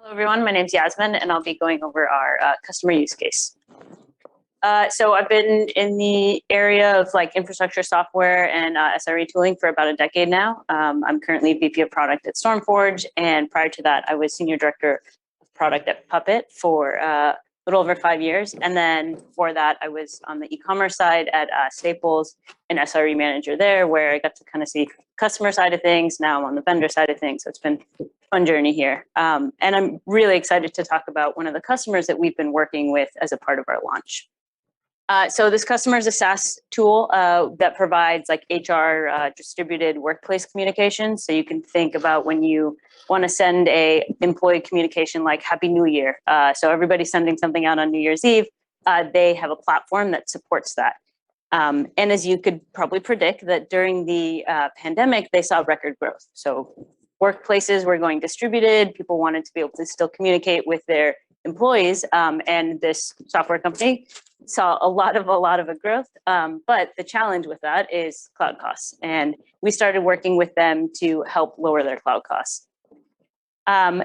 Hello, everyone. My name's Yasmin, and I'll be going over our customer use case. So I've been in the area of infrastructure software and SRE tooling for about a decade now. I'm currently VP of product at StormForge, and prior to that, I was senior director of product at Puppet for a little over 5 years. And then before that, I was on the e-commerce side at Staples, an SRE manager there, where I got to kind of see customer side of things. Now I'm on the vendor side of things, so it's been a fun journey here. And I'm really excited to talk about one of the customers that we've been working with as a part of our launch. So this customer is a SaaS tool that provides HR distributed workplace communication. So you can think about when you want to send a employee communication like Happy New Year. So everybody's sending something out on New Year's Eve. They have a platform that supports that. And as you could probably predict, that during the pandemic, they saw record growth. So workplaces were going distributed. People wanted to be able to still communicate with their employees, and this software company saw a lot of a growth. But the challenge with that is cloud costs. And we started working with them to help lower their cloud costs.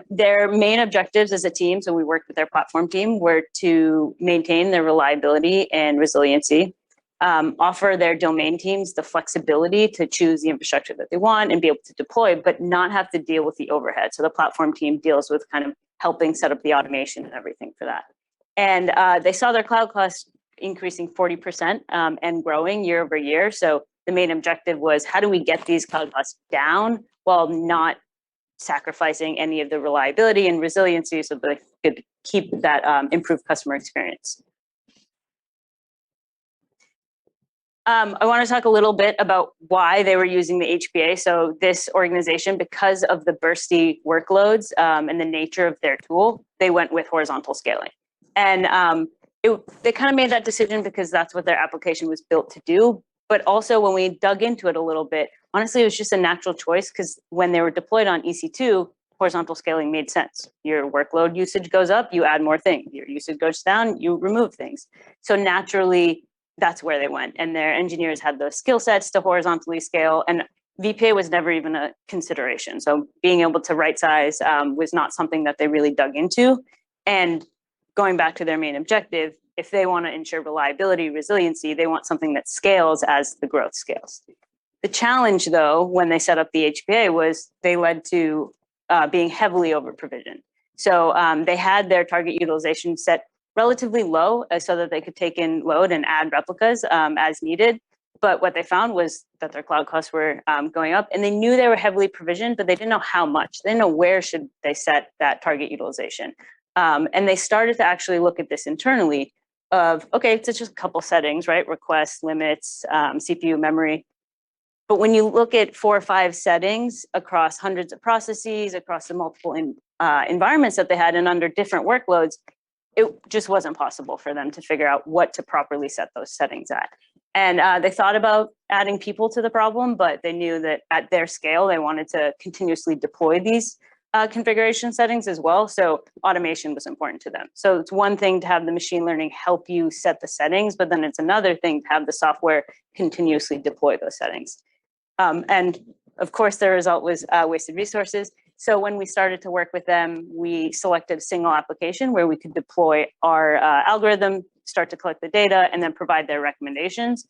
Their main objectives as a team, so we worked with their platform team, were to maintain their reliability and resiliency, offer their domain teams the flexibility to choose the infrastructure that they want and be able to deploy, but not have to deal with the overhead. So the platform team deals with kind of helping set up the automation and everything for that. And they saw their cloud costs increasing 40% and growing year over year. So the main objective was, how do we get these cloud costs down while not sacrificing any of the reliability and resiliency so that they could keep that improved customer experience. I want to talk a little bit about why they were using the HPA. So this organization, because of the bursty workloads and the nature of their tool, they went with horizontal scaling. And they kind of made that decision because that's what their application was built to do. But also when we dug into it a little bit, honestly, it was just a natural choice because when they were deployed on EC2, horizontal scaling made sense. Your workload usage goes up, you add more things. Your usage goes down, you remove things. So naturally, that's where they went. And their engineers had those skill sets to horizontally scale. And VPA was never even a consideration. So being able to right size was not something that they really dug into. And going back to their main objective, if they want to ensure reliability, resiliency, they want something that scales as the growth scales. The challenge, though, when they set up the HPA was they led to being heavily over provisioned. So they had their target utilization set relatively low so that they could take in load and add replicas as needed. But what they found was that their cloud costs were going up, and they knew they were heavily provisioned, but they didn't know how much. They didn't know where should they set that target utilization. And they started to actually look at this internally of, okay, it's just a couple settings, right? Requests, limits, CPU, memory. But when you look at 4 or 5 settings across hundreds of processes, across the multiple environments that they had and under different workloads, it just wasn't possible for them to figure out what to properly set those settings at. And they thought about adding people to the problem, but they knew that at their scale, they wanted to continuously deploy these configuration settings as well. So automation was important to them. So it's one thing to have the machine learning help you set the settings, but then it's another thing to have the software continuously deploy those settings. And of course, the result was wasted resources. So when we started to work with them, we selected a single application where we could deploy our algorithm, start to collect the data, and then provide their recommendations.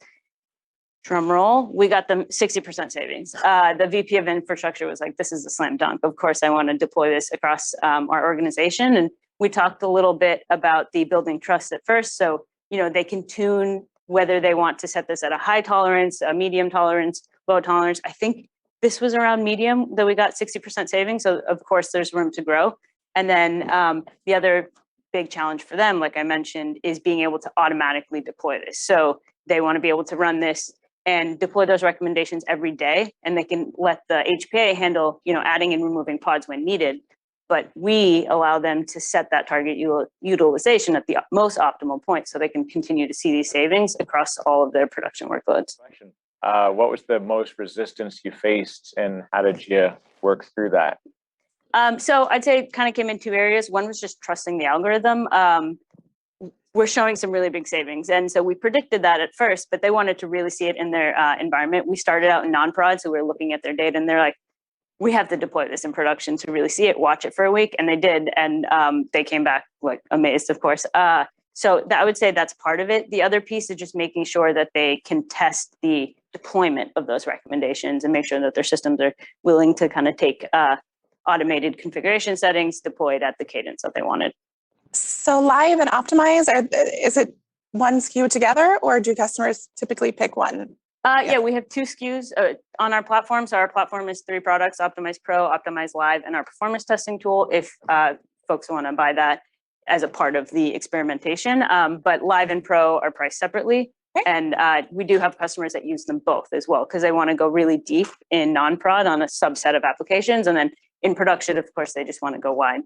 Drum roll, we got them 60% savings. The VP of infrastructure was like, this is a slam dunk. Of course, I want to deploy this across our organization. And we talked a little bit about the building trust at first. So, they can tune whether they want to set this at a high tolerance, a medium tolerance, low tolerance. I think this was around medium that we got 60% savings. So of course there's room to grow. And then the other big challenge for them, like I mentioned, is being able to automatically deploy this. So they want to be able to run this and deploy those recommendations every day. And they can let the HPA handle, adding and removing pods when needed. But we allow them to set that target utilization at the most optimal point so they can continue to see these savings across all of their production workloads. What was the most resistance you faced, and how did you work through that? So I'd say it kind of came in 2 areas. One was just trusting the algorithm. We're showing some really big savings. And so we predicted that at first, but they wanted to really see it in their environment. We started out in non-prod, so we were looking at their data and they're like, we have to deploy this in production to really see it, watch it for a week. And they did. And they came back like amazed, of course. So I would say that's part of it. The other piece is just making sure that they can test the deployment of those recommendations and make sure that their systems are willing to kind of take automated configuration settings deployed at the cadence that they wanted. So Live and Optimize, is it one SKU together, or do customers typically pick one? Yeah, we have 2 SKUs on our platform. So our platform is 3 products: Optimize Pro, Optimize Live, and our performance testing tool, if folks want to buy that as a part of the experimentation. But Live and Pro are priced separately. Okay. And we do have customers that use them both as well, because they want to go really deep in non-prod on a subset of applications. And then in production, of course, they just want to go wide.